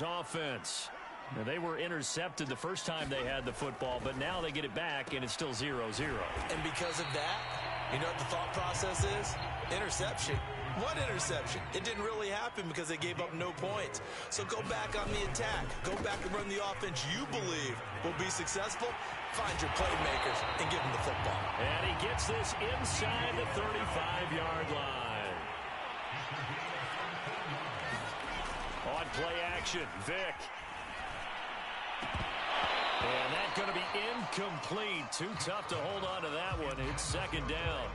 Offense. Now, they were intercepted the first time they had the football, but now they get it back, and it's still 0-0. And because of that, you know what the thought process is? Interception. What interception? It didn't really happen because they gave up no points. So go back on the attack. Go back and run the offense you believe will be successful. Find your playmakers and give them the football. And he gets this inside the 35-yard line. On play action, Vick. And that's going to be incomplete. Too tough to hold on to that one. It's second down.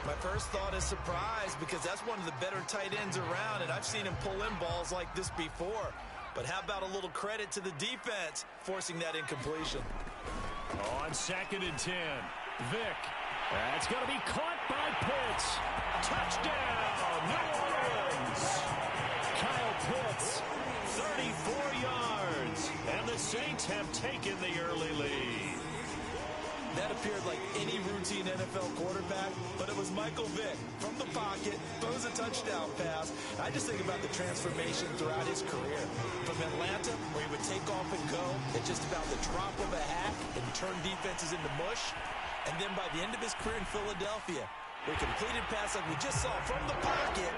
My first thought is surprise because that's one of the better tight ends around, and I've seen him pull in balls like this before. But how about a little credit to the defense forcing that incompletion? On 2nd and 10, Vick. That's going to be caught by Pitts. Touchdown, New Orleans. Kyle Pitts, 34 yards. And the Saints have taken the early lead. That appeared like any routine NFL quarterback, but it was Michael Vick from the pocket, throws a touchdown pass. I just think about the transformation throughout his career. From Atlanta, where he would take off and go at just about the drop of a hat and turn defenses into mush. And then by the end of his career in Philadelphia, where he completed pass like we just saw from the pocket,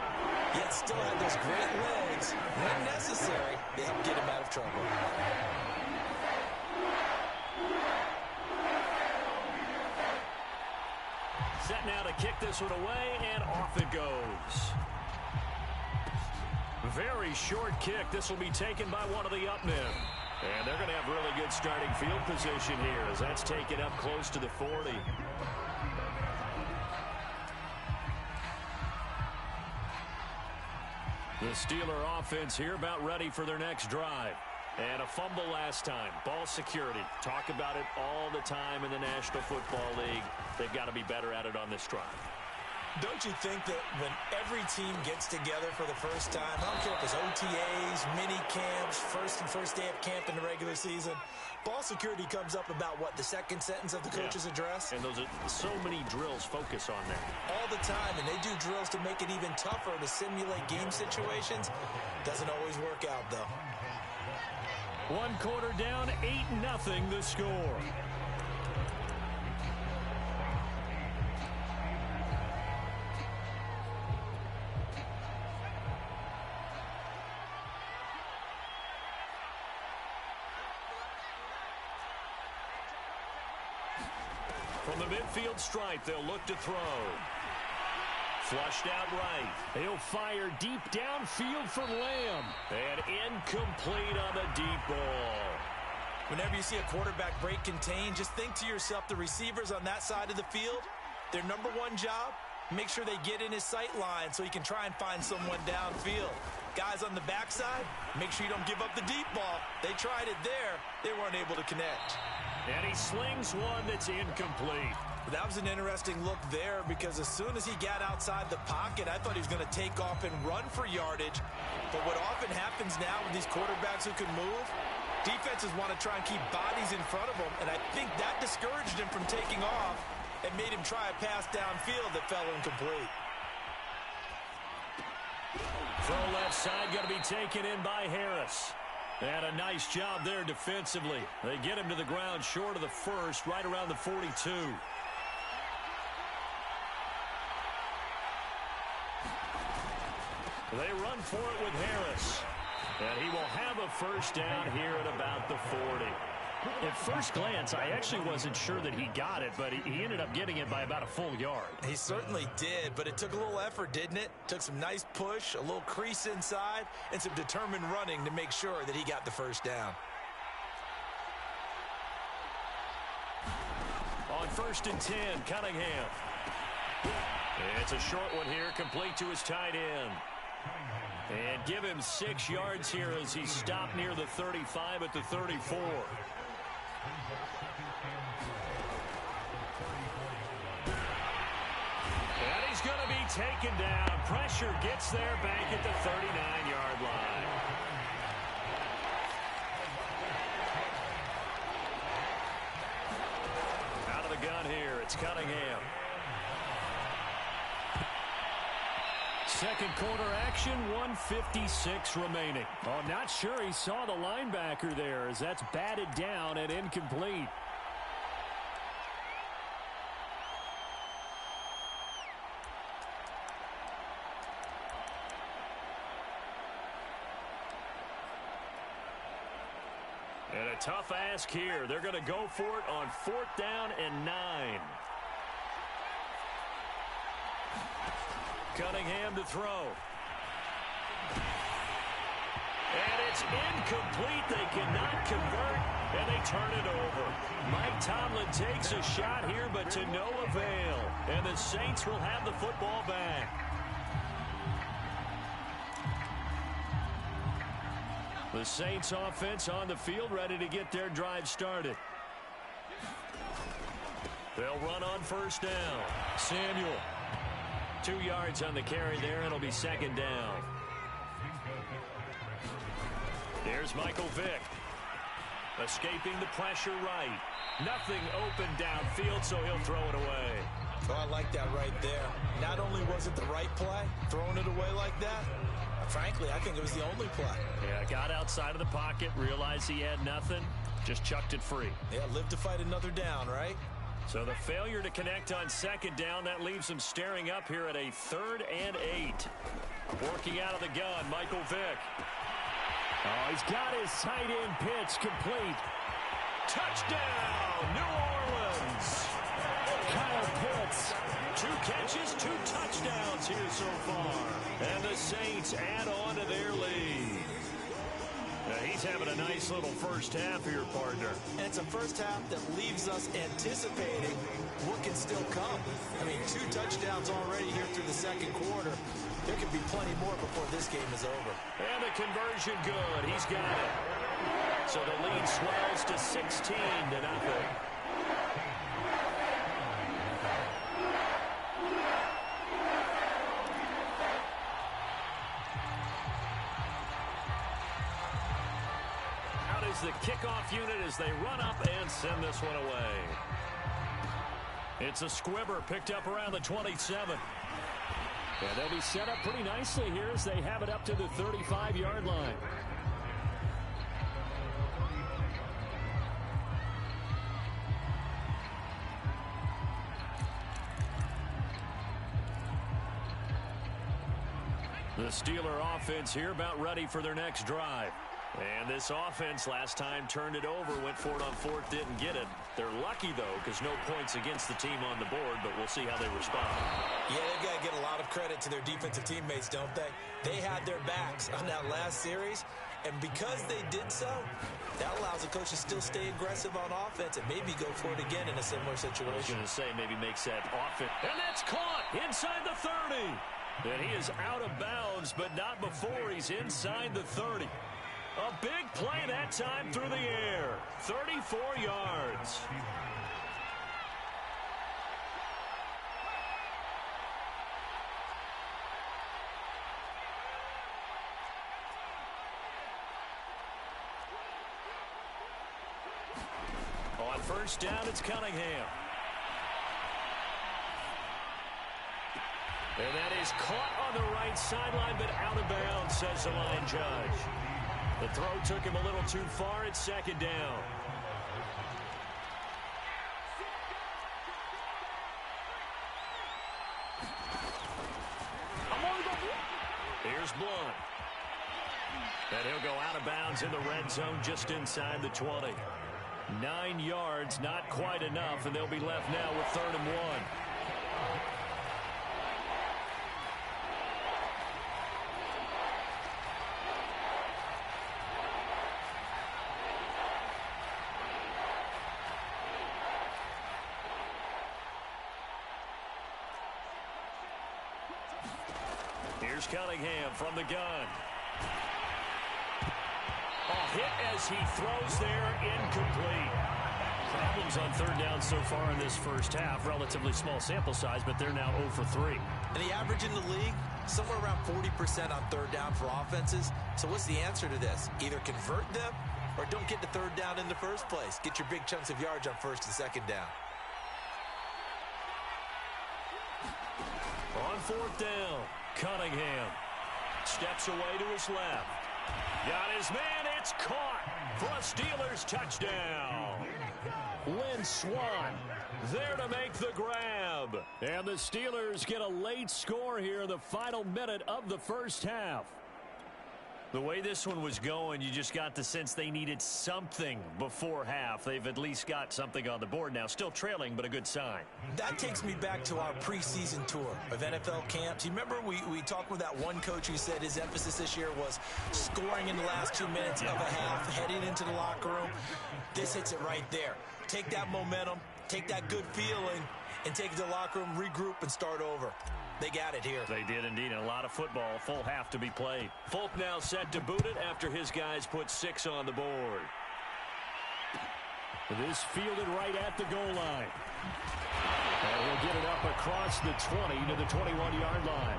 yet still had those great legs. When necessary, they helped get him out of trouble. Set now to kick this one away, and off it goes. Very short kick. This will be taken by one of the up men. And they're going to have really good starting field position here as that's taken up close to the 40. The Steeler offense here about ready for their next drive. And a fumble last time. Ball security. Talk about it all the time in the National Football League. They've got to be better at it on this drive. Don't you think that when every team gets together for the first time, I don't care if it's OTAs, mini camps, first day of camp in the regular season, ball security comes up about what, the second sentence of the coach's address? And those are so many drills focus on that. All the time, and they do drills to make it even tougher to simulate game situations. Doesn't always work out, though. 1 quarter down, 8-0 the score. From the midfield stripe, they'll look to throw. Flushed out right. He'll fire deep downfield for Lamb. And incomplete on the deep ball. Whenever you see a quarterback break contain, just think to yourself, the receivers on that side of the field, their number one job, make sure they get in his sight line so he can try and find someone downfield. Guys on the backside, make sure you don't give up the deep ball. They tried it there. They weren't able to connect. And he slings one that's incomplete. That was an interesting look there because as soon as he got outside the pocket, I thought he was going to take off and run for yardage. But what often happens now with these quarterbacks who can move, defenses want to try and keep bodies in front of them, and I think that discouraged him from taking off and made him try a pass downfield that fell incomplete. Throw left side going to be taken in by Harris. And a nice job there defensively. They get him to the ground short of the first, right around the 42. They run for it with Harris. And he will have a first down here at about the 40. At first glance, I actually wasn't sure that he got it, but he ended up getting it by about a full yard. He certainly did, but it took a little effort, didn't it? Took some nice push, a little crease inside, and some determined running to make sure that he got the first down. On 1st and 10, Cunningham. It's a short one here, complete to his tight end. And give him 6 yards here as he stopped near the 35 at the 34. And he's going to be taken down. Pressure gets there back at the 39-yard line. Out of the gun here, it's Cunningham. Second quarter action, 1:56 remaining. Oh, not sure he saw the linebacker there as that's batted down and incomplete. And a tough ask here. They're going to go for it on 4th down and 9. Cunningham to throw. And it's incomplete. They cannot convert, and they turn it over. Mike Tomlin takes a shot here, but to no avail. And the Saints will have the football back. The Saints offense on the field, ready to get their drive started. They'll run on 1st down. Samuel. 2 yards on the carry there. It'll be 2nd down. There's Michael Vick. Escaping the pressure right. Nothing open downfield, so he'll throw it away. Oh, I like that right there. Not only was it the right play, throwing it away like that, frankly, I think it was the only play. Yeah, got outside of the pocket, realized he had nothing, just chucked it free. Yeah, live to fight another down, right? So the failure to connect on 2nd down, that leaves him staring up here at a 3rd and 8. Working out of the gun, Michael Vick. Oh, he's got his tight end pitch complete. Touchdown, New Orleans. Kyle Pitts. 2 catches, 2 touchdowns here so far. And the Saints add on to their lead. Now he's having a nice little first half here, partner. And it's a first half that leaves us anticipating what can still come. I mean, 2 touchdowns already here through the 2nd quarter. There could be plenty more before this game is over. And the conversion good. He's got it. So the lead swells to 16-0. The kickoff unit as they run up and send this one away. It's a squibber picked up around the 27. And they'll be set up pretty nicely here as they have it up to the 35-yard line. The Steeler offense here about ready for their next drive. And this offense last time turned it over, went for it on 4th, didn't get it. They're lucky, though, because no points against the team on the board, but we'll see how they respond. Yeah, they've got to get a lot of credit to their defensive teammates, don't they? They had their backs on that last series, and because they did so, that allows the coach to still stay aggressive on offense and maybe go for it again in a similar situation. I was going to say maybe makes that offense. And that's caught inside the 30. And he is out of bounds, but not before he's inside the 30. A big play that time through the air. 34 yards. On 1st down, it's Cunningham. And that is caught on the right sideline, but out of bounds, says the line judge. The throw took him a little too far. It's 2nd down. Here's Blunt. And he'll go out of bounds in the red zone just inside the 20. 9 yards, not quite enough, and they'll be left now with 3rd and 1. Here's Cunningham from the gun. A hit as he throws there, incomplete. Problems on 3rd down so far in this first half. Relatively small sample size, but they're now 0 for 3. And the average in the league, somewhere around 40% on 3rd down for offenses. So what's the answer to this? Either convert them or don't get to 3rd down in the first place. Get your big chunks of yards on 1st and 2nd down. On 4th down. Cunningham steps away to his left. Got his man. It's caught for a Steelers touchdown. Lynn Swann there to make the grab. And the Steelers get a late score here in the final minute of the first half. The way this one was going, you just got the sense they needed something before half. They've at least got something on the board now. Still trailing, but a good sign. That takes me back to our preseason tour of NFL camps. You remember we talked with that one coach who said his emphasis this year was scoring in the last 2 minutes of a half, heading into the locker room. This hits it right there. Take that momentum, take that good feeling, and take it to the locker room, regroup, and start over. They got it here. They did indeed, and a lot of football, full half to be played. Folk now set to boot it after his guys put 6 on the board. This fielded right at the goal line. And he'll get it up across the 20 to the 21-yard line.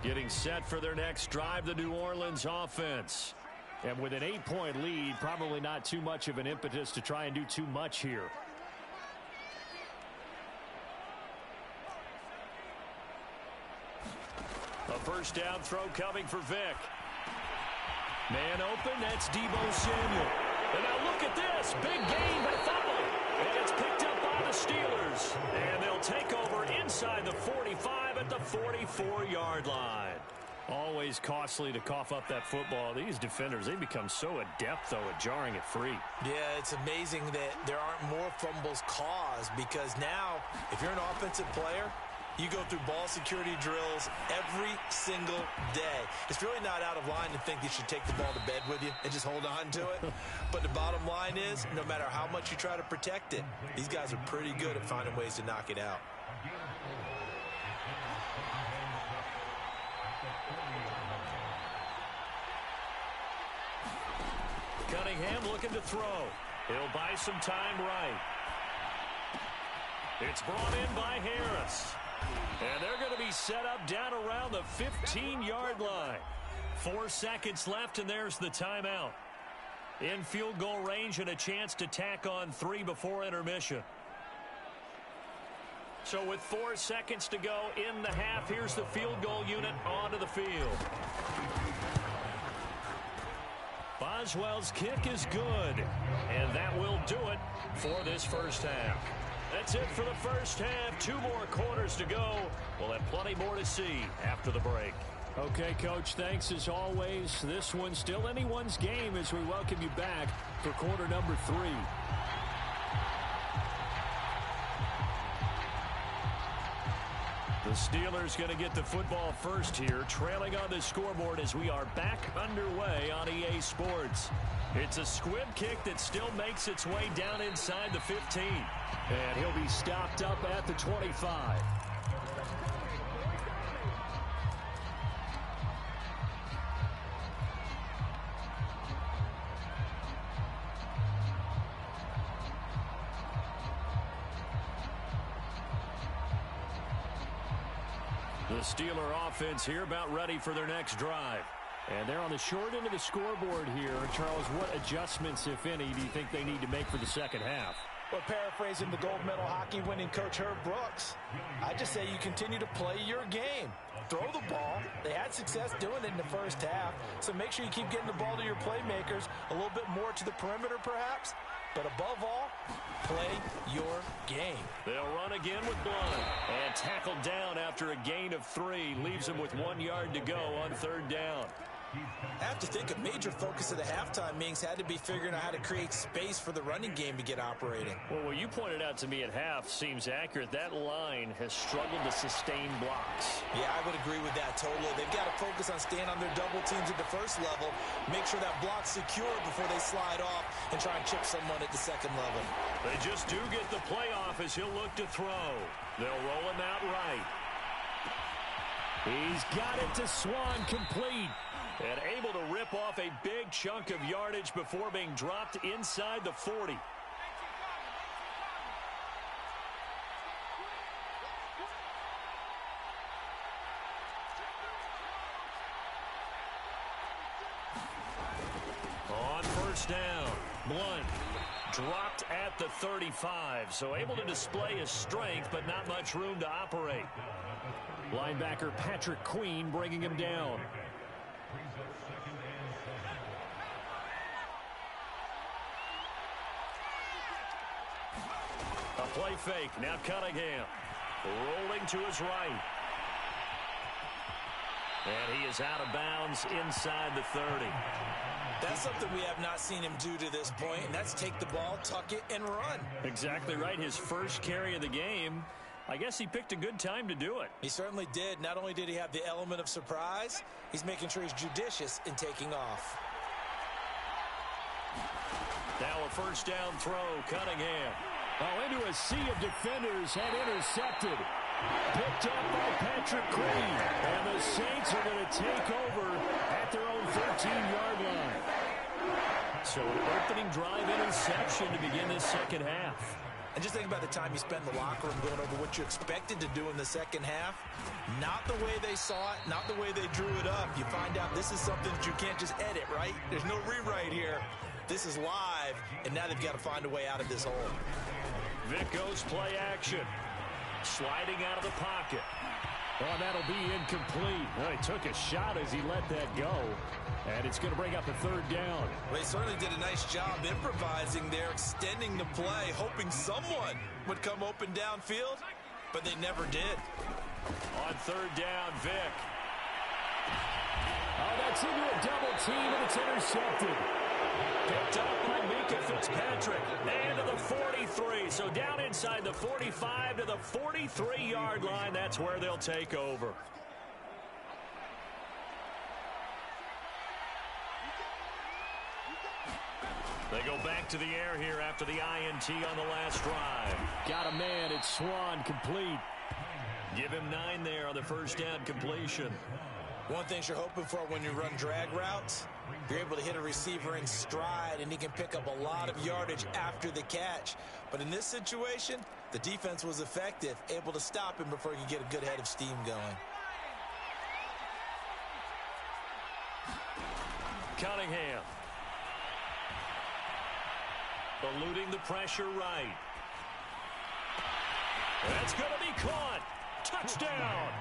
Getting set for their next drive, the New Orleans offense. And with an 8-point lead, probably not too much of an impetus to try and do too much here. A first down throw coming for Vick. Man open, that's Deebo Samuel. And now look at this, big gain but fumble. And it's picked up by the Steelers. And they'll take over inside the 45 at the 44-yard line. Always costly to cough up that football. These defenders, they become so adept, though, at jarring it free. Yeah, it's amazing that there aren't more fumbles caused, because now, if you're an offensive player, you go through ball security drills every single day. It's really not out of line to think you should take the ball to bed with you and just hold on to it. But the bottom line is, no matter how much you try to protect it, these guys are pretty good at finding ways to knock it out. Cunningham looking to throw. He'll buy some time right. It's brought in by Harris. And they're going to be set up down around the 15-yard line. 4 seconds left, and there's the timeout. In field goal range and a chance to tack on 3 before intermission. So with 4 seconds to go in the half, here's the field goal unit onto the field. Boswell's kick is good, and that will do it for this first half. That's it for the first half. 2 more quarters to go. We'll have plenty more to see after the break. Okay, Coach, thanks as always. This one's still anyone's game as we welcome you back for quarter number 3. The Steelers going to get the football first here, trailing on the scoreboard as we are back underway on EA Sports. It's a squib kick that still makes its way down inside the 15. And he'll be stopped up at the 25. The Steeler offense here about ready for their next drive. And they're on the short end of the scoreboard here. Charles, what adjustments, if any, do you think they need to make for the second half? Well, paraphrasing the gold medal hockey winning coach Herb Brooks, I just say you continue to play your game. Throw the ball. They had success doing it in the first half, so make sure you keep getting the ball to your playmakers, a little bit more to the perimeter perhaps, but above all, play your game. They'll run again with Blunt, and tackled down after a gain of 3, leaves him with 1 yard to go on 3rd down. I have to think a major focus of the halftime meetings had to be figuring out how to create space for the running game to get operating. Well, what you pointed out to me at half seems accurate. That line has struggled to sustain blocks. Yeah, I would agree with that totally. They've got to focus on staying on their double teams at the first level, make sure that block's secure before they slide off and try and chip someone at the second level. They just do get the playoff as he'll look to throw. They'll roll him out right. He's got it to Swann, complete. And able to rip off a big chunk of yardage before being dropped inside the 40. first down. Blunt dropped at the 35, so able to display his strength, but not much room to operate. Linebacker Patrick Queen bringing him down. A play fake. Now Cunningham rolling to his right. And he is out of bounds inside the 30. That's something we have not seen him do to this point, and that's take the ball, tuck it, and run. Exactly right. His first carry of the game. I guess he picked a good time to do it. He certainly did. Not only did he have the element of surprise, he's making sure he's judicious in taking off. Now a first down throw, Cunningham. Into a sea of defenders and intercepted. Picked up by Patrick Queen. And the Saints are going to take over at their own 13-yard line. So an opening drive interception to begin this second half. And just think about the time you spent in the locker room going over what you expected to do in the second half. Not the way they saw it, not the way they drew it up. You find out this is something that you can't just edit, right? There's no rewrite here. This is live, and now they've got to find a way out of this hole. Vic goes play action. Sliding out of the pocket. Oh, that'll be incomplete. Well, he took a shot as he let that go. And it's going to bring up a third down. Well, he certainly did a nice job improvising there, extending the play, hoping someone would come open downfield, but they never did. On third down, Vic. Oh, that's into a double team, and it's intercepted. Picked up by Mika Fitzpatrick. And to the 43. So down inside the 45 to the 43-yard line. That's where they'll take over. They go back to the air here after the INT on the last drive. Got a man. It's Swan complete. Give him 9 there on the first down completion. One thing you're hoping for when you run drag routes, you're able to hit a receiver in stride, and he can pick up a lot of yardage after the catch. But in this situation, the defense was effective, able to stop him before he could get a good head of steam going. Cunningham. Eluding the pressure right. That's going to be caught. Touchdown.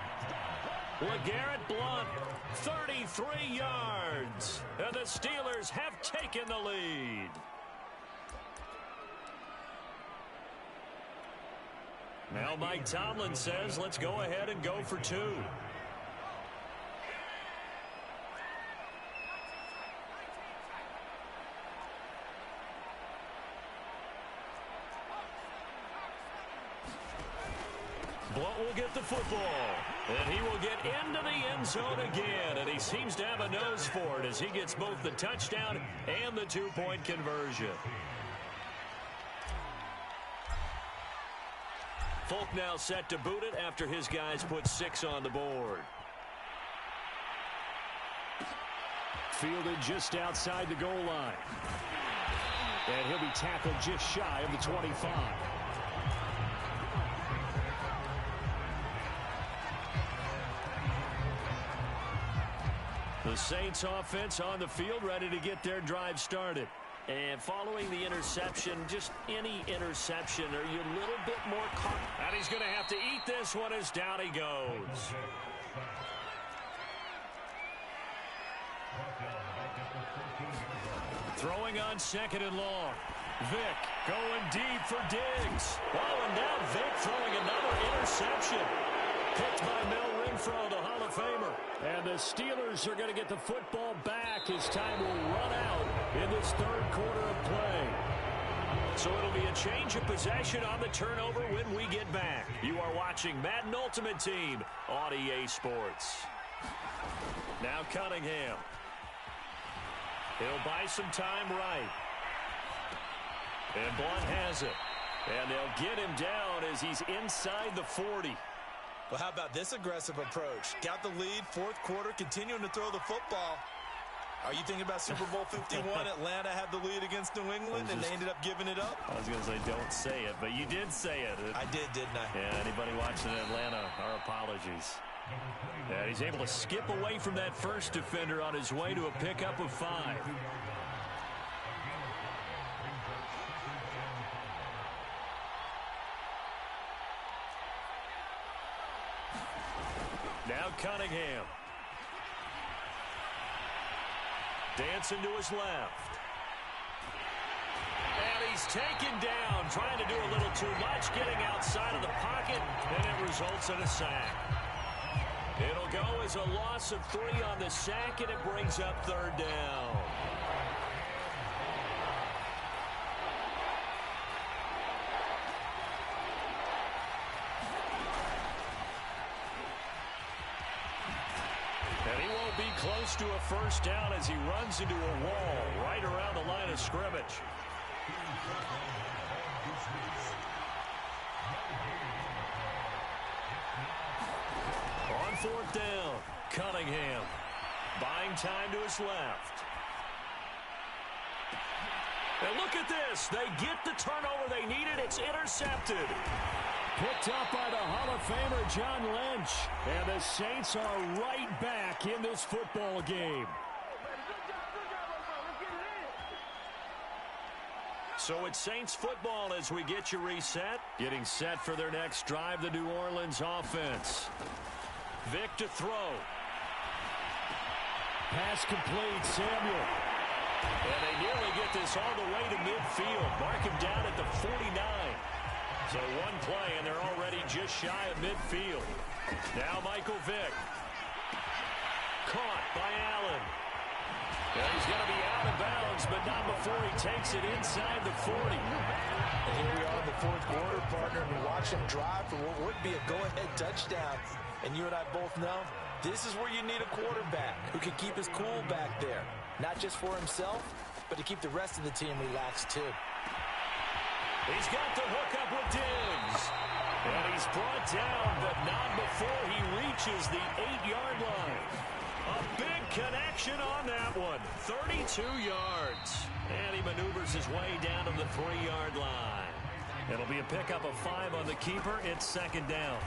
LeGarrette Blount, 33 yards. And the Steelers have taken the lead. Now Mike Tomlin says, let's go ahead and go for 2. Blount will get the football, and he will get into the end zone again, and he seems to have a nose for it as he gets both the touchdown and the 2-point conversion. Folk now set to boot it after his guys put 6 on the board. Fielded just outside the goal line. And he'll be tackled just shy of the 25. The Saints offense on the field, ready to get their drive started. And following the interception, just any interception, are you a little bit more caught? And he's going to have to eat this one as down he goes. Throwing on 2nd and long. Vic going deep for Diggs. Oh, and now Vic throwing another interception. Picked by Mel Renfro, the Hall of Famer. And the Steelers are going to get the football back as time will run out in this third quarter of play. So it'll be a change of possession on the turnover when we get back. You are watching Madden Ultimate Team on EA Sports. Now Cunningham. He'll buy some time right. And Blount has it. And they'll get him down as he's inside the 40. Well, how about this aggressive approach? Got the lead, fourth quarter, continuing to throw the football. Are you thinking about Super Bowl 51? Atlanta had the lead against New England, and they ended up giving it up? I was going to say, don't say it, but you did say it. I did, didn't I? Yeah, anybody watching Atlanta, our apologies. And he's able to skip away from that first defender on his way to a pickup of 5. Now Cunningham. Dancing to his left. And he's taken down, trying to do a little too much, getting outside of the pocket, and it results in a sack. It'll go as a loss of 3 on the sack, and it brings up 3rd down. And he won't be close to a 1st down as he runs into a wall right around the line of scrimmage. On 4th down, Cunningham buying time to his left. And look at this. They get the turnover they needed. It's intercepted. Picked up by the Hall of Famer John Lynch. And the Saints are right back in this football game. So it's Saints football as we get you reset. Getting set for their next drive, the New Orleans offense. Vic to throw. Pass complete, Samuel. And they nearly get this all the way to midfield. Mark him down at the 49. So one play, and they're already just shy of midfield. Now Michael Vick. Caught by Allen. And he's going to be out of bounds, but not before he takes it inside the 40. And here we are in the 4th quarter, partner, and we watch him drive for what would be a go-ahead touchdown. And you and I both know this is where you need a quarterback who can keep his cool back there. Not just for himself, but to keep the rest of the team relaxed, too. He's got the hook up with Diggs. And he's brought down, but not before he reaches the 8-yard line. A big connection on that one. 32 yards. And he maneuvers his way down to the 3-yard line. It'll be a pickup of 5 on the keeper. It's 2nd down.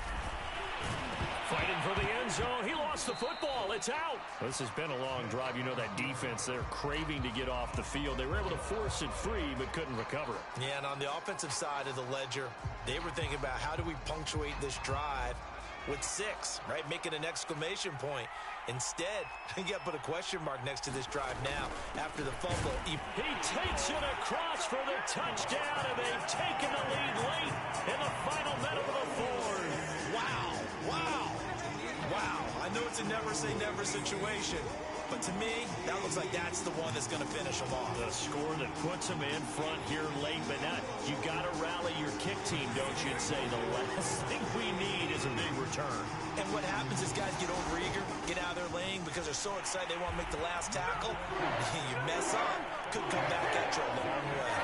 Fighting for the end zone. He lost the football. It's out. This has been a long drive. You know that defense, they're craving to get off the field. They were able to force it free, but couldn't recover it. Yeah, and on the offensive side of the ledger, they were thinking about how do we punctuate this drive with 6, right? Making an exclamation point. Instead, you got to put a question mark next to this drive now after the fumble. He takes it across for the touchdown, and they've taken the lead late in the final minute of the 4th. Wow. Wow. Wow. I know it's a never-say-never situation, but to me, that looks like that's the one that's going to finish them off. The score that puts them in front here late, but not. You got to rally your kick team, don't you, and say the last thing we need is a big return. And what happens is guys get overeager, get out of their lane because they're so excited they want to make the last tackle. You mess up, could come back at you a long way.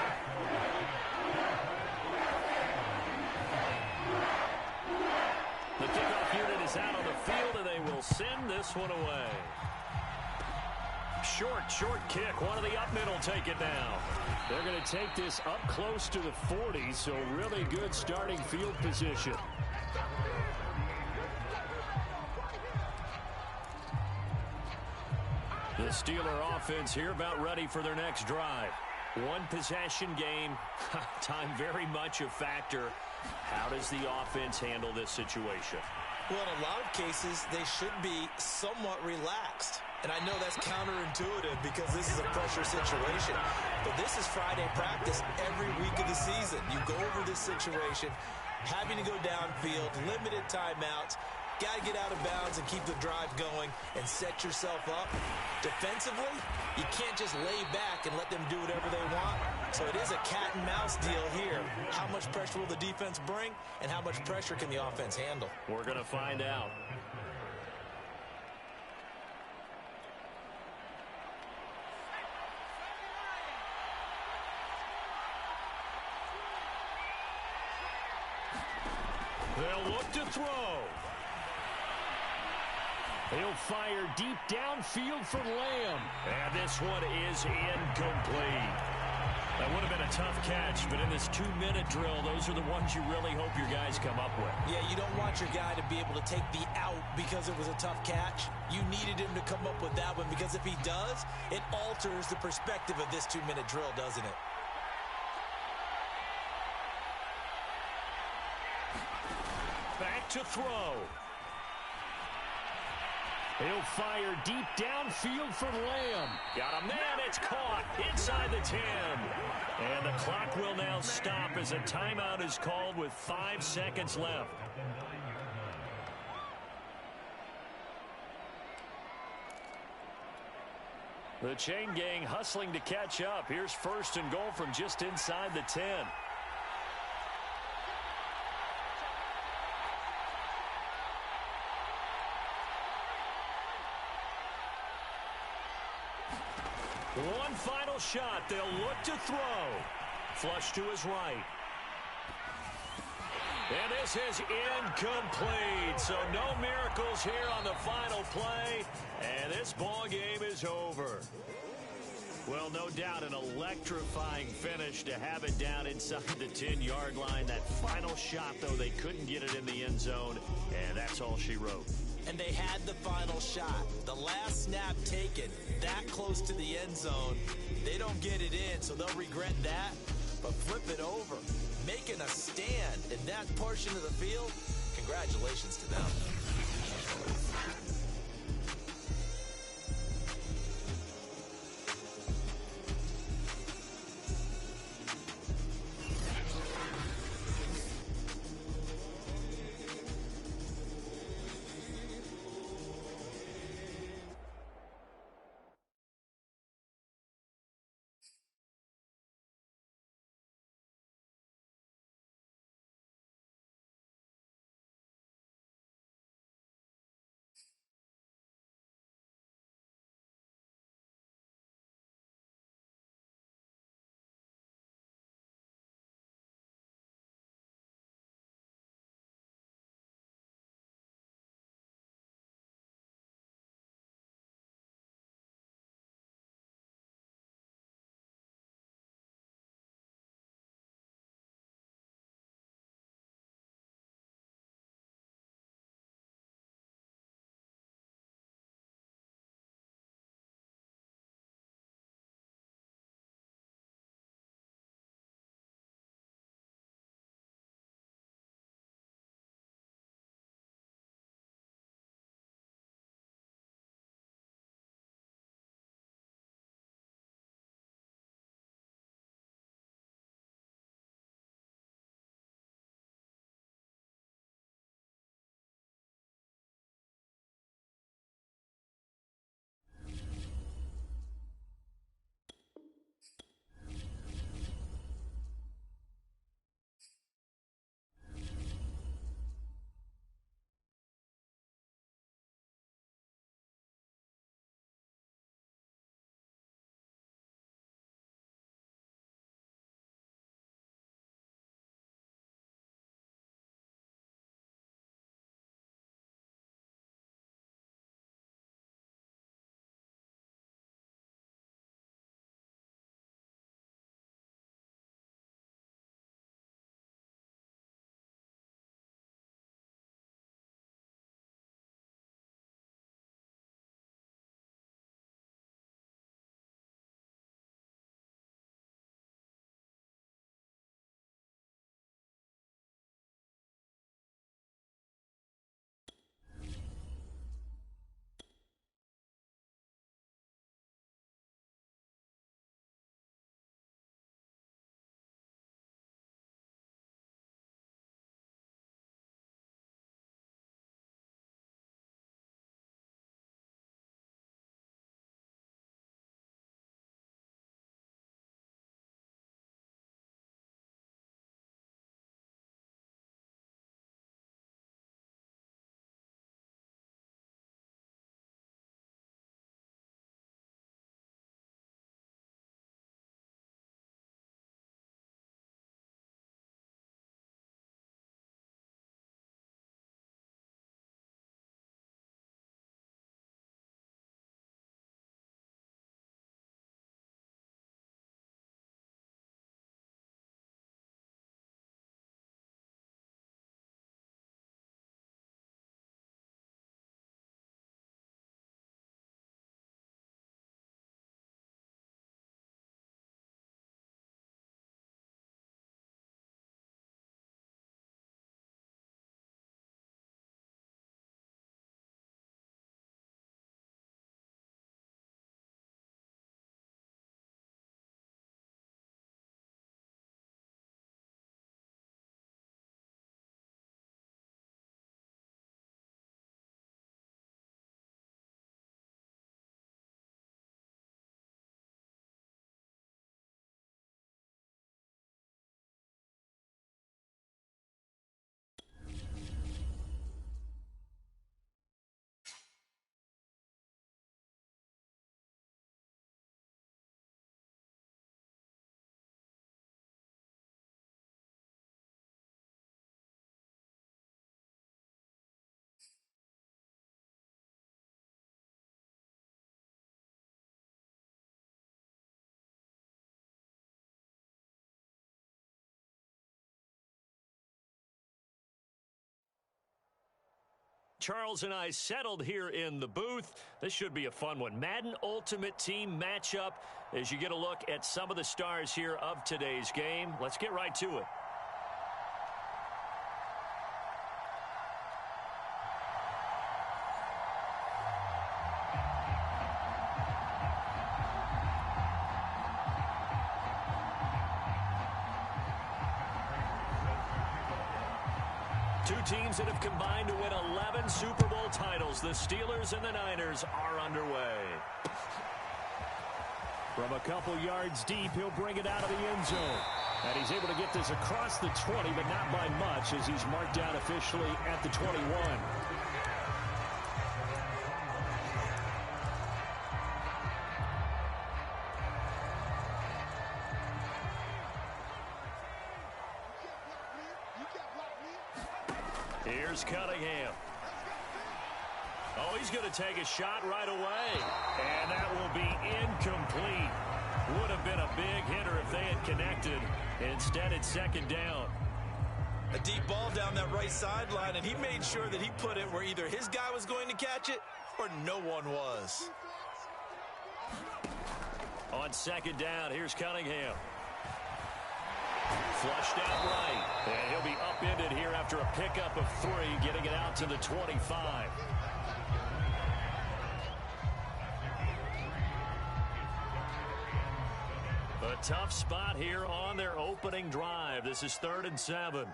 The kickoff unit is out on the field, and they will send this one away. Short kick. One of the up middle take it now. They're going to take this up close to the 40, so really good starting field position. The Steeler offense here about ready for their next drive. One possession game. Time very much a factor. How does the offense handle this situation? Well, in a lot of cases, they should be somewhat relaxed. And I know that's counterintuitive because this is a pressure situation. But this is Friday practice every week of the season. You go over this situation, having to go downfield, limited timeouts, got to get out of bounds and keep the drive going and set yourself up. Defensively, you can't just lay back and let them do whatever they want. So it is a cat and mouse deal here. How much pressure will the defense bring, and how much pressure can the offense handle? We're going to find out. They'll look to throw. He'll fire deep downfield for Lamb. And this one is incomplete. That would have been a tough catch, but in this 2-minute drill, those are the ones you really hope your guys come up with. Yeah, you don't want your guy to be able to take the out because it was a tough catch. You needed him to come up with that one because if he does, it alters the perspective of this 2-minute drill, doesn't it? Back to throw. He'll fire deep downfield for Lamb. Got him there, and it's caught inside the 10. And the clock will now stop as a timeout is called with 5 seconds left. The chain gang hustling to catch up. Here's 1st and goal from just inside the 10. One final shot. They'll look to throw. Flush to his right. And this is incomplete. So no miracles here on the final play. And this ball game is over. Well, no doubt an electrifying finish to have it down inside the 10-yard line. That final shot, though, they couldn't get it in the end zone. And that's all she wrote. And they had the final shot. The last snap taken that close to the end zone. They don't get it in, so they'll regret that. But flip it over, making a stand in that portion of the field, congratulations to them. Charles and I settled here in the booth. This should be a fun one. Madden Ultimate Team matchup as you get a look at some of the stars here of today's game. Let's get right to it. Two teams that have combined to win 11 Super Bowl titles. The Steelers and the Niners are underway. From a couple yards deep, he'll bring it out of the end zone. And he's able to get this across the 20, but not by much as he's marked down officially at the 21. Here's Cunningham. Oh, he's going to take a shot right away. And that will be incomplete. Would have been a big hitter if they had connected. Instead, it's second down. A deep ball down that right sideline, and he made sure that he put it where either his guy was going to catch it or no one was. On second down, here's Cunningham. Flushed out right. And he'll be upended here after a pickup of 3, getting it out to the 25. A tough spot here on their opening drive. This is 3rd and 7.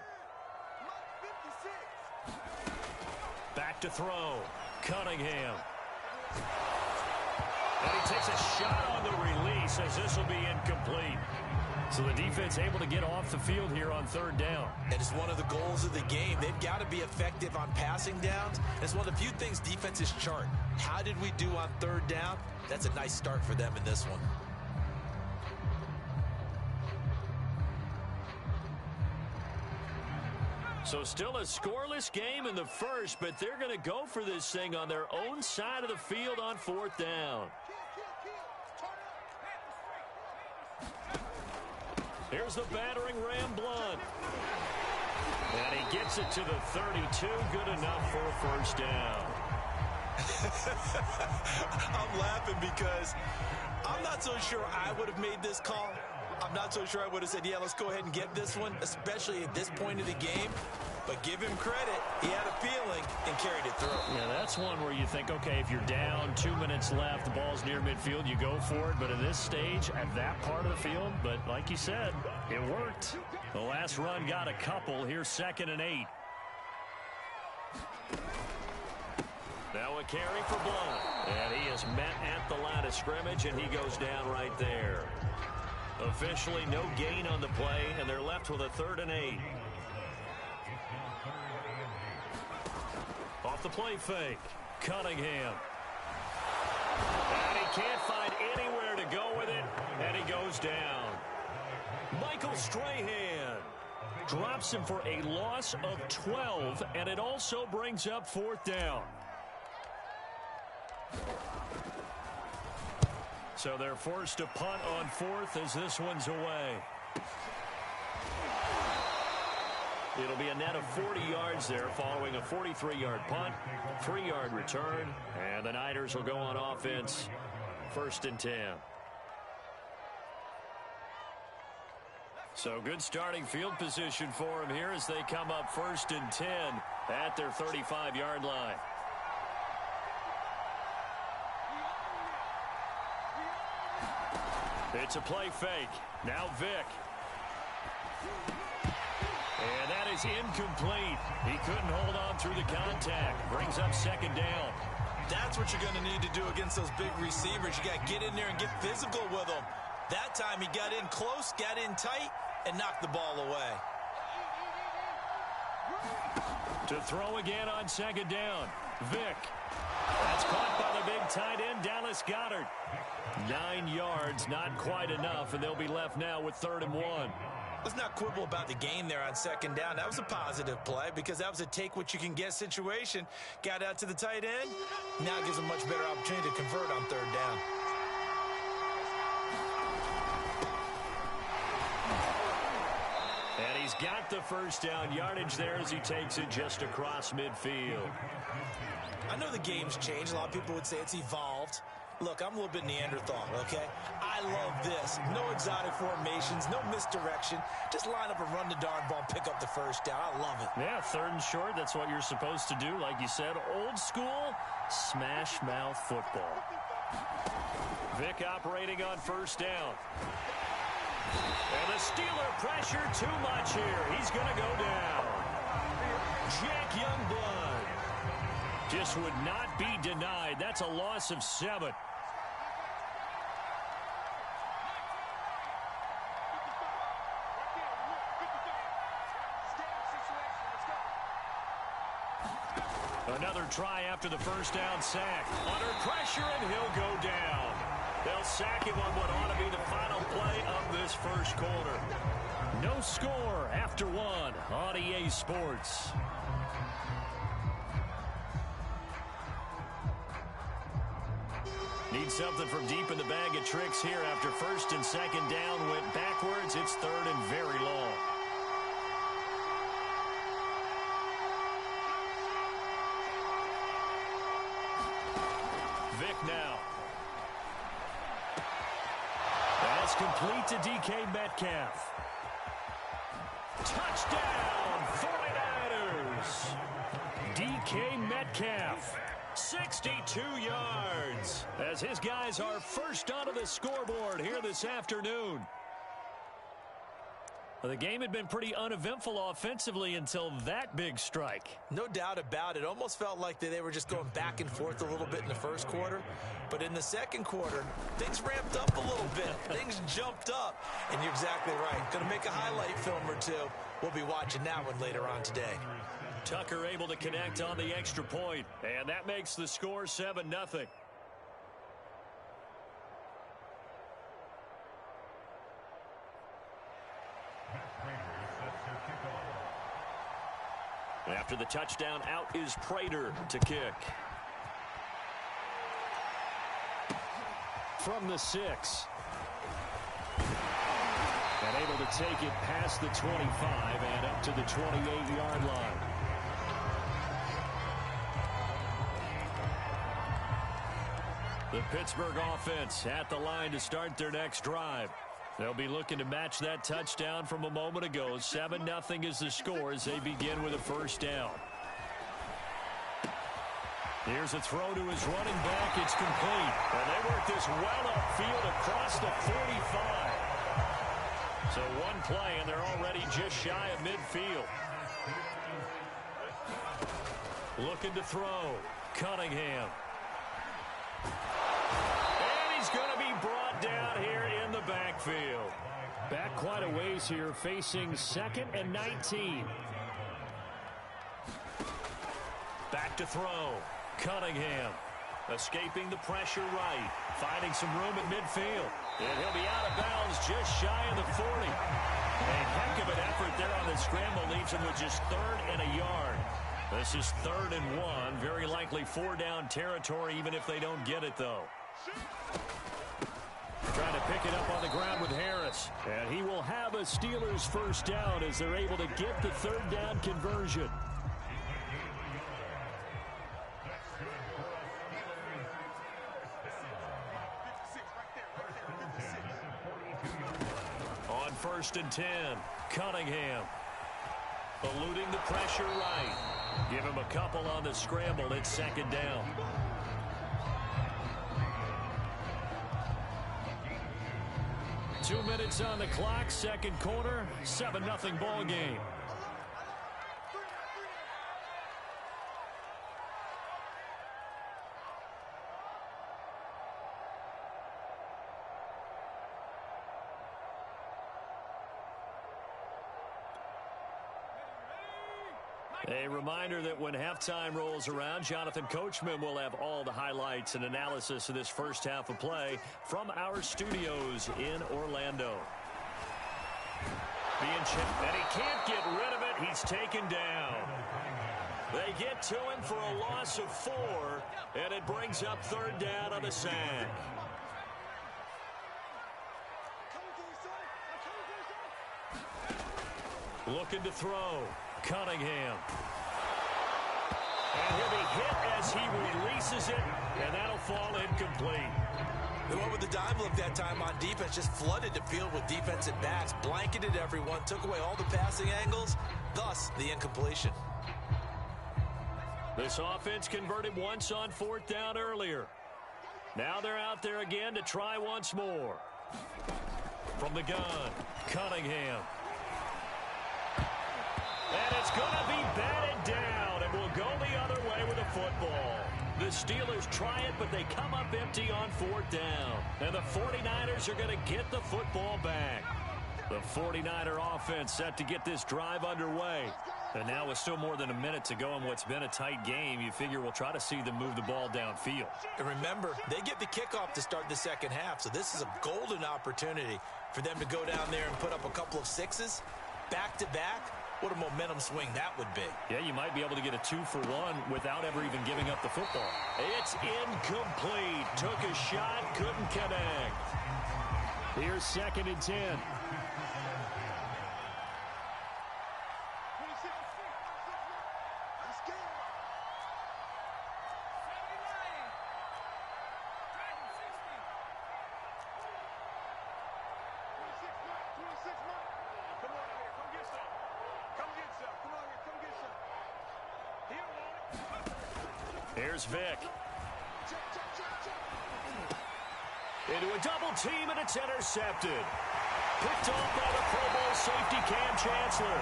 Back to throw. Cunningham. And he takes a shot on the release as this will be incomplete. So the defense able to get off the field here on 3rd down. And it's one of the goals of the game. They've got to be effective on passing downs. It's one of the few things defenses chart. How did we do on 3rd down? That's a nice start for them in this one. So still a scoreless game in the first, but they're going to go for this thing on their own side of the field on 4th down. Here's the battering Ram Blunt. And he gets it to the 32. Good enough for a first down. I'm laughing because I'm not so sure I would have made this call. I'm not so sure I would have said, yeah, let's go ahead and get this one, especially at this point of the game. But give him credit. He had a feeling and carried it through. Yeah, that's one where you think, okay, if you're down, 2 minutes left, the ball's near midfield, you go for it. But in this stage, at that part of the field, but like you said, it worked. The last run got a couple. Here's 2nd and 8. Now a carry for Blunt. And he is met at the line of scrimmage, and he goes down right there. Officially no gain on the play, and they're left with a 3rd and 8. Off the play fake, Cunningham. And he can't find anywhere to go with it, and he goes down. Michael Strahan drops him for a loss of 12, and it also brings up 4th down. So they're forced to punt on 4th as this one's away. It'll be a net of 40 yards there following a 43-yard punt, 3-yard return, and the Niners will go on offense 1st and 10. So good starting field position for them here as they come up 1st and 10 at their 35-yard line. It's a play fake. Now Vick. And that is incomplete. He couldn't hold on through the contact. Brings up 2nd down. That's what you're going to need to do against those big receivers. You got to get in there and get physical with them. That time he got in close, got in tight, and knocked the ball away. To throw again on 2nd down. Vick. That's caught by the big tight end, Dallas Goedert. 9 yards, not quite enough, and they'll be left now with 3rd and 1. Let's not quibble about the gain there on 2nd down. That was a positive play because that was a take-what-you-can-get situation. Got out to the tight end. Now gives a much better opportunity to convert on 3rd down. And he's got the first down yardage there as he takes it just across midfield. I know the game's changed. A lot of people would say it's evolved. Look, I'm a little bit Neanderthal, okay? I love this. No exotic formations, no misdirection. Just line up and run the darn ball, pick up the first down. I love it. Yeah, 3rd and short. That's what you're supposed to do. Like you said, old school smash mouth football. Vic operating on 1st down. And the Steeler pressure too much here. He's going to go down. Jack Youngblood just would not be denied. That's a loss of 7. Another try after the first down sack. Under pressure, and he'll go down. They'll sack him on what ought to be the final play of this first quarter. No score after 1 on EA Sports. Need something from deep in the bag of tricks here after 1st and 2nd down went backwards. It's 3rd and very long. Vic now. That's complete to DK Metcalf. Touchdown, 49ers. DK Metcalf, 62 yards, as his guys are first onto the scoreboard here this afternoon. Well, the game had been pretty uneventful offensively until that big strike. No doubt about it. Almost felt like they were just going back and forth a little bit in the first quarter. But in the second quarter, things ramped up a little bit. Things jumped up. And you're exactly right. Going to make a highlight film or two. We'll be watching that one later on today. Tucker able to connect on the extra point. And that makes the score 7-0. After the touchdown, out is Prater to kick. From the 6. And able to take it past the 25 and up to the 28-yard line. The Pittsburgh offense at the line to start their next drive. They'll be looking to match that touchdown from a moment ago. 7-0 is the score as they begin with a first down. Here's a throw to his running back. It's complete. And they work this well upfield across the 45. So one play, and they're already just shy of midfield. Looking to throw. Cunningham. And he's going to be brought down here in the backfield. Back quite a ways here, facing 2nd and 19. Back to throw. Cunningham escaping the pressure right. Finding some room at midfield. And he'll be out of bounds just shy of the 40. A heck of an effort there on the scramble. Leaves him with just 3rd and a yard. This is 3rd and 1. Very likely 4-down territory, even if they don't get it, though. Trying to pick it up on the ground with Harris. And he will have a Steelers first down as they're able to get the 3rd down conversion. On 1st and 10, Cunningham. Eluding the pressure right. Give him a couple on the scramble. It's 2nd down. Two minutes on the clock, 2nd quarter, 7-0 ball game. A reminder that when halftime rolls around, Jonathan Coachman will have all the highlights and analysis of this first half of play from our studios in Orlando. And he can't get rid of it. He's taken down. They get to him for a loss of 4, and it brings up 3rd down on the sack. Looking to throw. Cunningham. And he'll be hit as he releases it, and that'll fall incomplete. They went with the dime look that time on defense, just flooded the field with defensive backs, blanketed everyone, took away all the passing angles, thus the incompletion. This offense converted once on 4th down earlier. Now they're out there again to try once more. From the gun, Cunningham. And it's going to be batted down, and will go the other way with the football. The Steelers try it, but they come up empty on 4th down. And the 49ers are going to get the football back. The 49er offense set to get this drive underway. And now with still more than a minute to go in what's been a tight game, you figure we'll try to see them move the ball downfield. And remember, they get the kickoff to start the second half, so this is a golden opportunity for them to go down there and put up a couple of sixes back-to-back. What a momentum swing that would be. Yeah, you might be able to get a 2-for-1 without ever even giving up the football. It's incomplete. Took a shot, couldn't connect. Here's 2nd and 10. Here's Vic. Into a double team, and it's intercepted. Picked off by the Pro Bowl safety Cam Chancellor.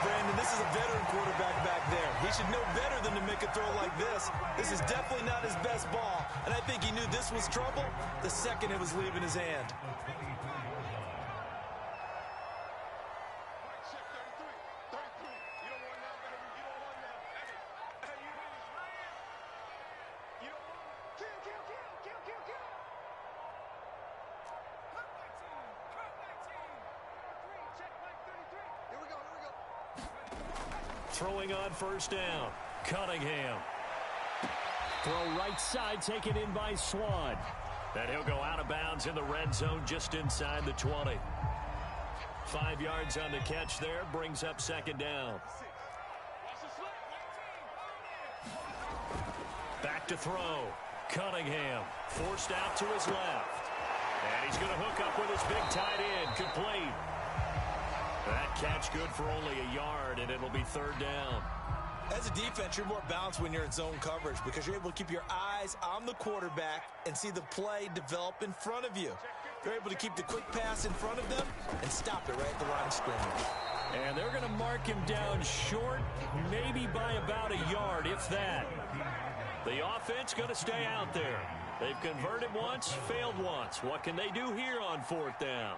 Brandon, this is a veteran quarterback back there. He should know better than to make a throw like this. This is definitely not his best ball, and I think he knew this was trouble the second it was leaving his hand. Throwing on 1st down. Cunningham. Throw right side, taken in by Swan. And he'll go out of bounds in the red zone just inside the 20. 5 yards on the catch there, brings up 2nd down. Back to throw. Cunningham forced out to his left. And he's going to hook up with his big tight end. Complete. That catch good for only a yard, and it'll be 3rd down. As a defense, you're more balanced when you're in zone coverage because you're able to keep your eyes on the quarterback and see the play develop in front of you. You're able to keep the quick pass in front of them and stop it right at the line of scrimmage. And they're going to mark him down short, maybe by about a yard, if that. The offense going to stay out there. They've converted once, failed once. What can they do here on 4th down?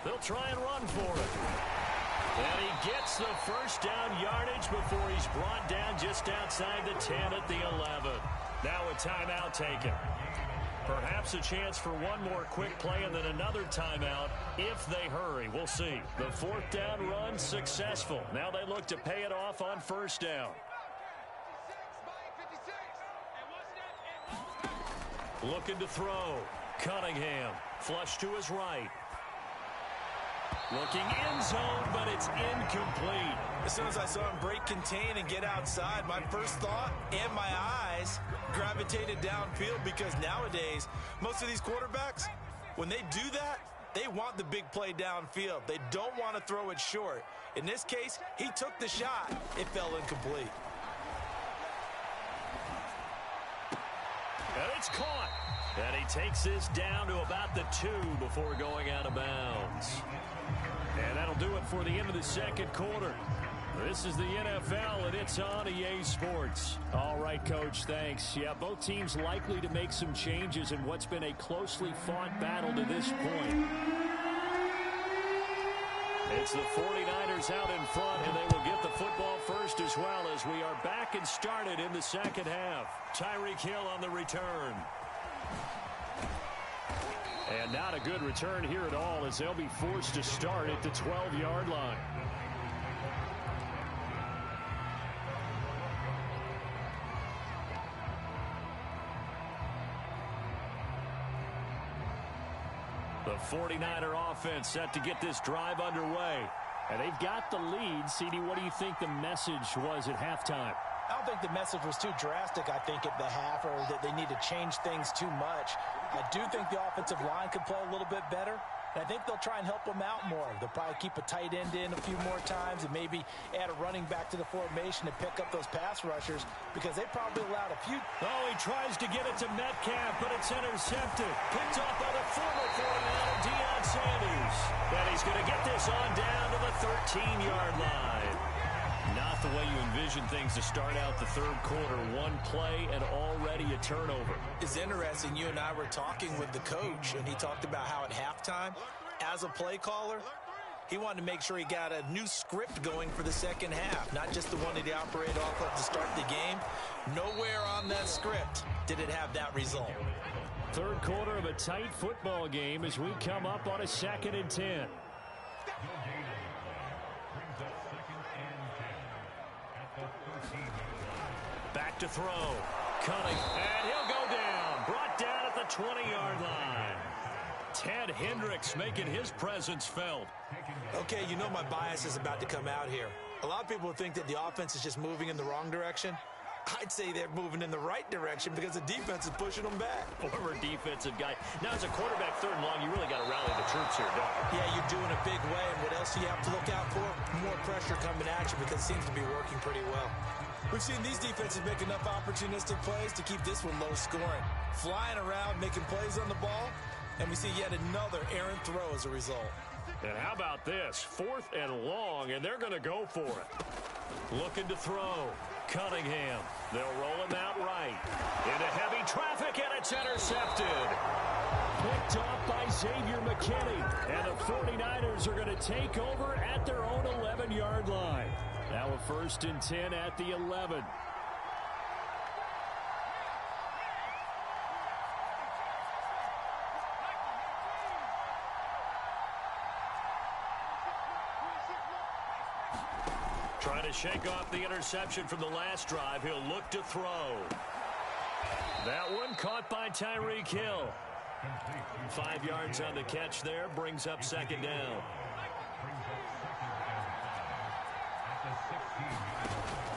They'll try and run for it. And he gets the 1st down yardage before he's brought down just outside the 10 at the 11. Now a timeout taken. Perhaps a chance for one more quick play and then another timeout if they hurry. We'll see. The 4th down run successful. Now they look to pay it off on 1st down. Looking to throw. Cunningham. Flush to his right. Looking end zone, but it's incomplete. As soon as I saw him break contain and get outside, my first thought and my eyes gravitated downfield because nowadays, most of these quarterbacks, when they do that, they want the big play downfield. They don't want to throw it short. In this case, he took the shot. It fell incomplete. And it's caught. And he takes this down to about the 2 before going out of bounds. And that'll do it for the end of the 2nd quarter. This is the NFL, and it's on EA Sports. All right, Coach, thanks. Yeah, both teams likely to make some changes in what's been a closely fought battle to this point. It's the 49ers out in front, and they will get the football first as well as we are back and started in the 2nd half. Tyreek Hill on the return. And not a good return here at all as they'll be forced to start at the 12-yard line. The 49er offense set to get this drive underway. And they've got the lead. CD, what do you think the message was at halftime? I don't think the message was too drastic, I think, at the half, or that they need to change things too much. I do think the offensive line could play a little bit better. And I think they'll try and help them out more. They'll probably keep a tight end in a few more times and maybe add a running back to the formation to pick up those pass rushers, because they probably allowed a few. Oh, he tries to get it to Metcalf, but it's intercepted. Picked off by the former 49er, Deion Sanders. And he's going to get this on down to the 13-yard line. Not the way you envision things to start out the third quarter. One play and already a turnover. It's interesting. You and I were talking with the coach, and he talked about how at halftime, as a play caller, he wanted to make sure he got a new script going for the second half, not just the one that he operated off of to start the game. Nowhere on that script did it have that result. Third quarter of a tight football game as we come up on a 2nd and 10. Back to throw. Cutting. And he'll go down. Brought down at the 20-yard line. Ted Hendricks making his presence felt. Okay, you know my bias is about to come out here. A lot of people think that the offense is just moving in the wrong direction. I'd say they're moving in the right direction because the defense is pushing them back. Former defensive guy. Now, as a quarterback, 3rd and long, you really got to rally the troops here, don't you? Yeah, you're doing a big way, and what else do you have to look out for? More pressure coming at you, because it seems to be working pretty well. We've seen these defenses make enough opportunistic plays to keep this one low scoring. Flying around, making plays on the ball, and we see yet another errant throw as a result. And how about this? 4th and long, and they're going to go for it. Looking to throw. Cunningham. They'll roll him out right. Into heavy traffic, and it's intercepted. Picked off by Xavier McKinney. And the 49ers are going to take over at their own 11-yard line. Now a 1st and 10 at the 11. Trying to shake off the interception from the last drive. He'll look to throw. That one caught by Tyreek Hill. 5 yards on the catch there. Brings up 2nd down.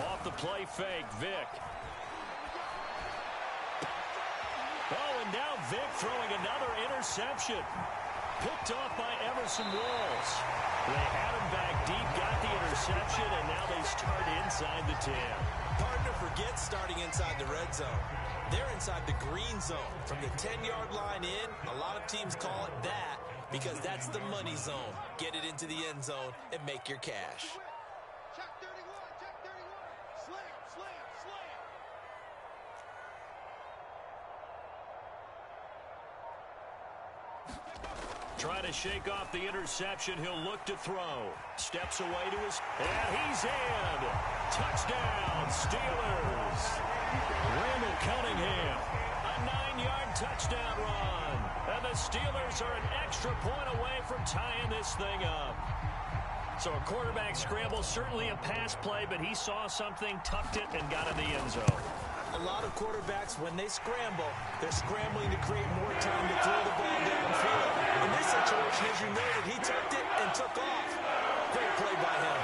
Off the play fake, Vick. Oh, and now Vick throwing another interception. Picked off by Emerson Walls. They had him back deep, got the interception, and now they start inside the 10. Partner forgets starting inside the red zone. They're inside the green zone. From the 10-yard line in, a lot of teams call it that because that's the money zone. Get it into the end zone and make your cash. Check 31, check 31. Slam, slam, slam. Trying to shake off the interception. He'll look to throw. Steps away to his... And he's in. Touchdown, Steelers. Randall Cunningham. A 9-yard touchdown run. And the Steelers are an extra point away from tying this thing up. So a quarterback scramble, certainly a pass play, but he saw something, tucked it, and got in the end zone. A lot of quarterbacks, when they scramble, they're scrambling to create more time to throw the ball downfield. In this situation, as you noted, he tucked it and took off. Great play by him.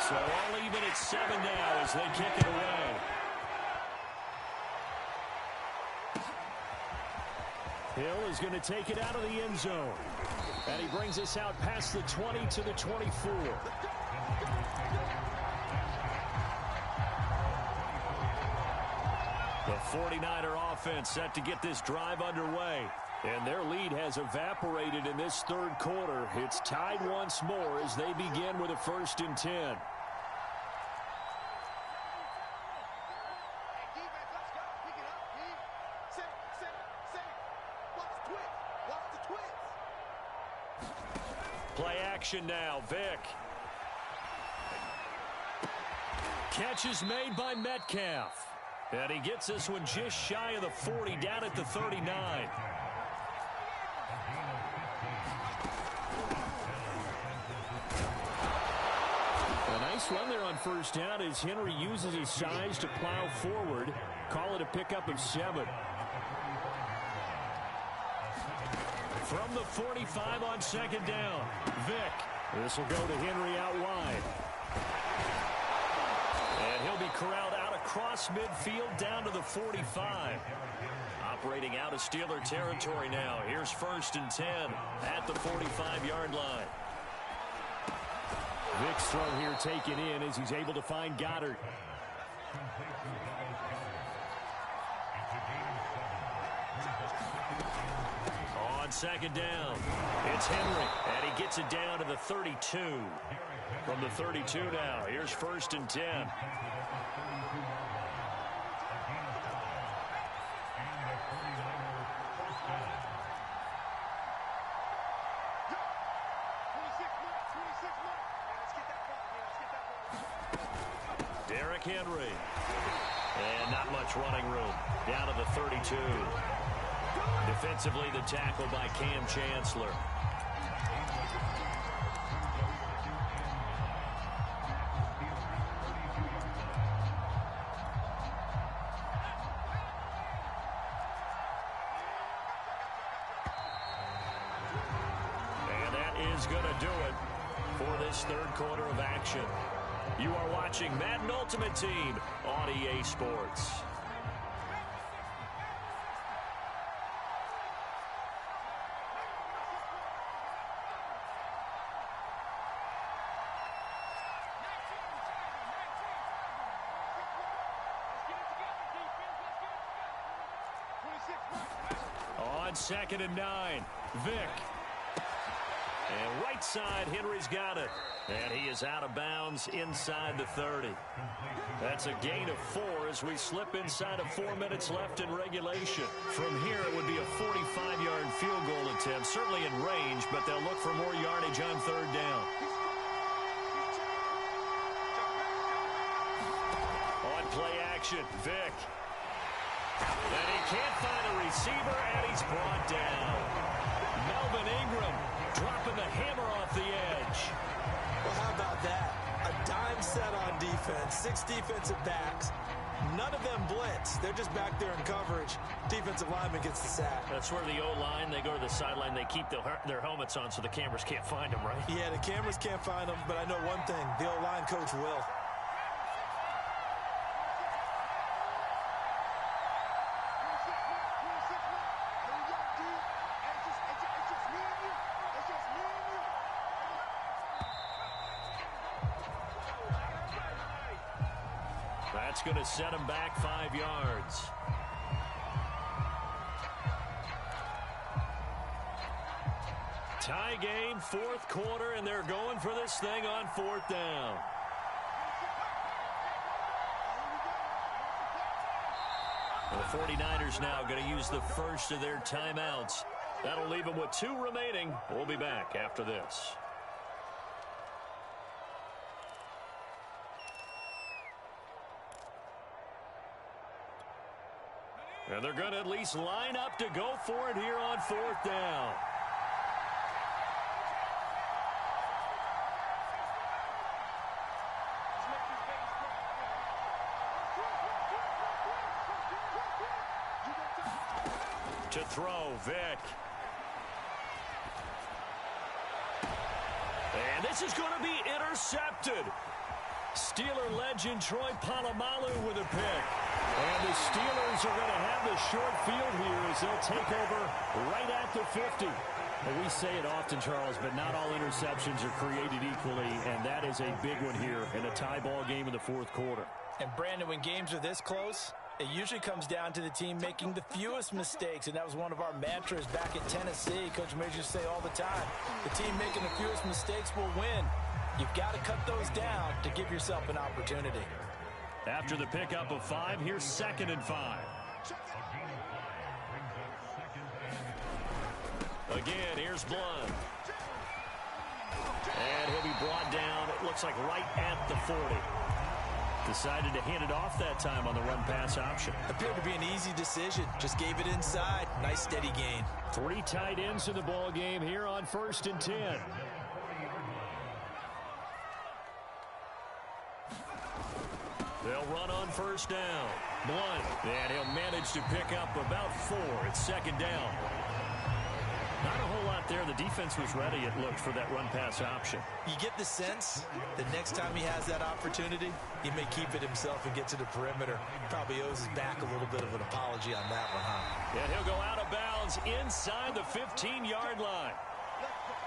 So all even at 7 now as they kick it away. Hill is going to take it out of the end zone. And he brings us out past the 20 to the 24. The 49er offense set to get this drive underway. And their lead has evaporated in this third quarter. It's tied once more as they begin with a 1st and 10. Play action now, Vick. Catch is made by Metcalf. And he gets this one just shy of the 40, down at the 39. A nice run there on 1st down as Henry uses his size to plow forward. Call it a pickup of 7. From the 45 on second down, Vick. This will go to Henry out wide. And he'll be corralled out across midfield down to the 45. Operating out of Steeler territory now. Here's 1st and 10 at the 45-yard line. Vick's throw here taken in as he's able to find Goddard. On second down, it's Henry, and he gets it down to the 32. From the 32 now, here's 1st and 10. Derrick Henry. And not much running room. Down to the 32. Defensively, the tackle by Cam Chancellor. And that is going to do it for this third quarter of action. You are watching Madden Ultimate Team on EA Sports. On 2nd and 9, Vick. And right side, Henry's got it. And he is out of bounds inside the 30. That's a gain of 4 as we slip inside of 4 minutes left in regulation. From here, it would be a 45-yard field goal attempt, certainly in range, but they'll look for more yardage on 3rd down. On play action, Vick. And he can't find a receiver, and he's brought down. Melvin Ingram dropping the hammer off the edge. Well, how about that? A dime set on defense, 6 defensive backs. None of them blitz. They're just back there in coverage. Defensive lineman gets the sack. That's where the O-line, they go to the sideline, they keep their helmets on so the cameras can't find them, right? Yeah, the cameras can't find them, but I know one thing. The O-line coach will. That's going to set him back 5 yards. Tie game, 4th quarter, and they're going for this thing on 4th down. The 49ers now going to use the first of their timeouts. That'll leave them with 2 remaining. We'll be back after this. And they're going to at least line up to go for it here on 4th down. To throw, Vick. And this is going to be intercepted. Steeler legend Troy Polamalu with a pick. And the Steelers are going to have the short field here as they'll take over right at the 50. Well, we say it often, Charles, but not all interceptions are created equally, and that is a big one here in a tie ball game in the 4th quarter. And, Brandon, when games are this close, it usually comes down to the team making the fewest mistakes, and that was one of our mantras back at Tennessee. Coach Major used to say all the time, the team making the fewest mistakes will win. You've got to cut those down to give yourself an opportunity. After the pickup of 5, here's 2nd and 5. Again, here's Blunt. And he'll be brought down, it looks like right at the 40. Decided to hand it off that time on the run-pass option. Appeared to be an easy decision. Just gave it inside. Nice steady gain. 3 tight ends in the ball game here on 1st and 10. They'll run on 1st down. Blunt. And he'll manage to pick up about 4 at 2nd down. Not a whole lot there. The defense was ready, it looked, for that run-pass option. You get the sense that next time he has that opportunity, he may keep it himself and get to the perimeter. Probably owes his back a little bit of an apology on that one, huh? And he'll go out of bounds inside the 15-yard line.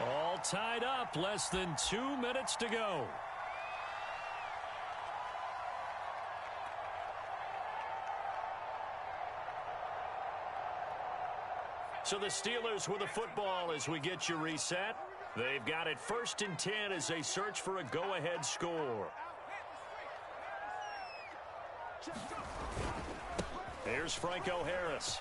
All tied up, less than 2 minutes to go. So the Steelers with the football as we get you reset. They've got it 1st and 10 as they search for a go-ahead score. Here's Franco Harris.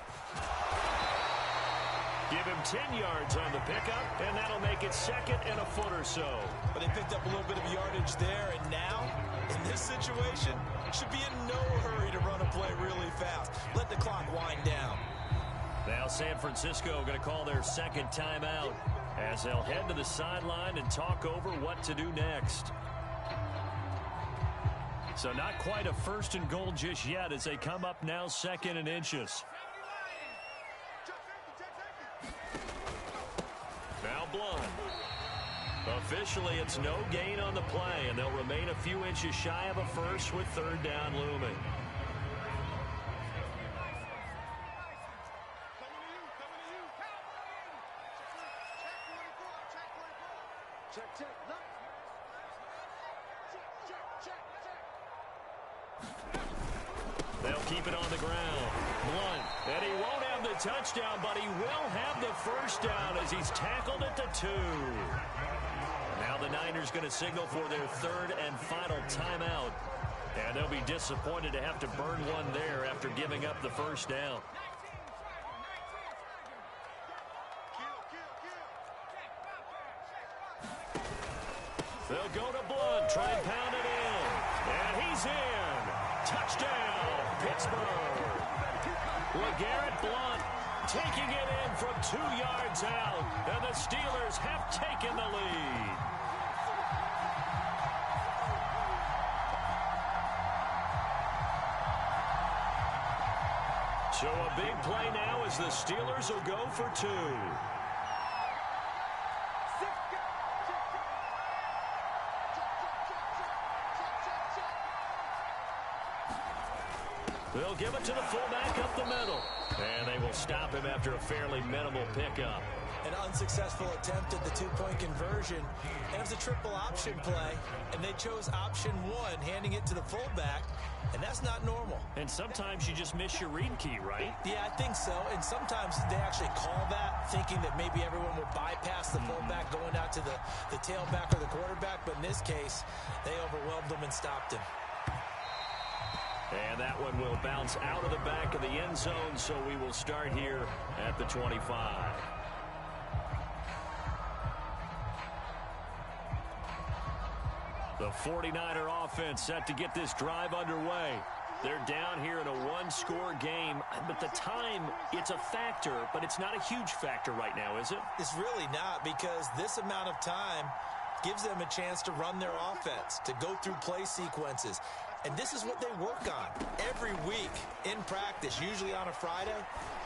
Give him 10 yards on the pickup, and that'll make it 2nd and a foot or so. But they picked up a little bit of yardage there, and now, in this situation, should be in no hurry to run a play really fast. Let the clock wind down. Now San Francisco going to call their 2nd timeout as they'll head to the sideline and talk over what to do next. So not quite a 1st and goal just yet as they come up now 2nd and inches. Now Blunt. Officially, it's no gain on the play, and they'll remain a few inches shy of a first with 3rd down looming. They'll keep it on the ground. Blunt. And he won't have the touchdown, but he will have the 1st down as he's tackled at the 2. Now the Niners going to signal for their 3rd and final timeout. And they'll be disappointed to have to burn one there after giving up the 1st down. They'll go to Blunt, try and pound it in. And he's in. Touchdown, Pittsburgh. LeGarrette Blunt taking it in from 2 yards out. And the Steelers have taken the lead. So a big play now as the Steelers will go for 2. They'll give it to the fullback up the middle. And they will stop him after a fairly minimal pickup. An unsuccessful attempt at the 2-point conversion. And it was a triple option play. And they chose option 1, handing it to the fullback. And that's not normal. And sometimes you just miss your read key, right? Yeah, I think so. And sometimes they actually call that, thinking that maybe everyone will bypass the fullback going out to the tailback or the quarterback. But in this case, they overwhelmed him and stopped him. And that one will bounce out of the back of the end zone, so we will start here at the 25. The 49er offense set to get this drive underway. They're down here in a 1-score game, but the time, it's a factor, but it's not a huge factor right now, is it? It's really not, because this amount of time gives them a chance to run their offense, to go through play sequences. And this is what they work on every week in practice, usually on a Friday.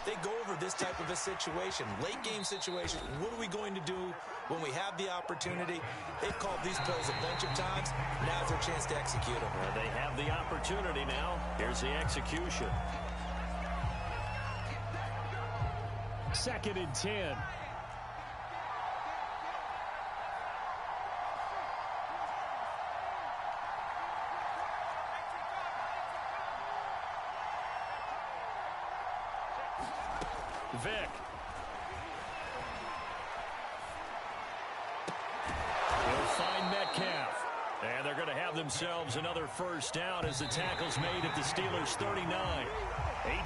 They go over this type of a situation, late game situation. What are we going to do when we have the opportunity? They've called these plays a bunch of times. Now's their chance to execute them. Well, they have the opportunity now. Here's the execution. 2nd and 10. Vic. He'll find Metcalf. And they're going to have themselves another 1st down as the tackle's made at the Steelers' 39.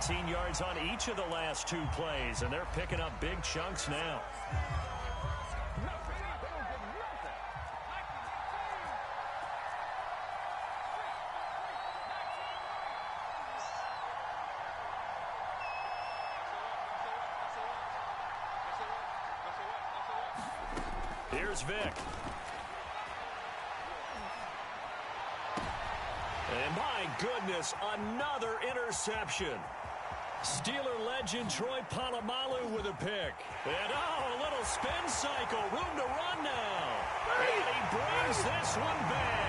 18 yards on each of the last 2 plays, and they're picking up big chunks now. Here's Vic. And my goodness, another interception. Steeler legend Troy Polamalu with a pick. And a little spin cycle. Room to run now. And he brings this one back.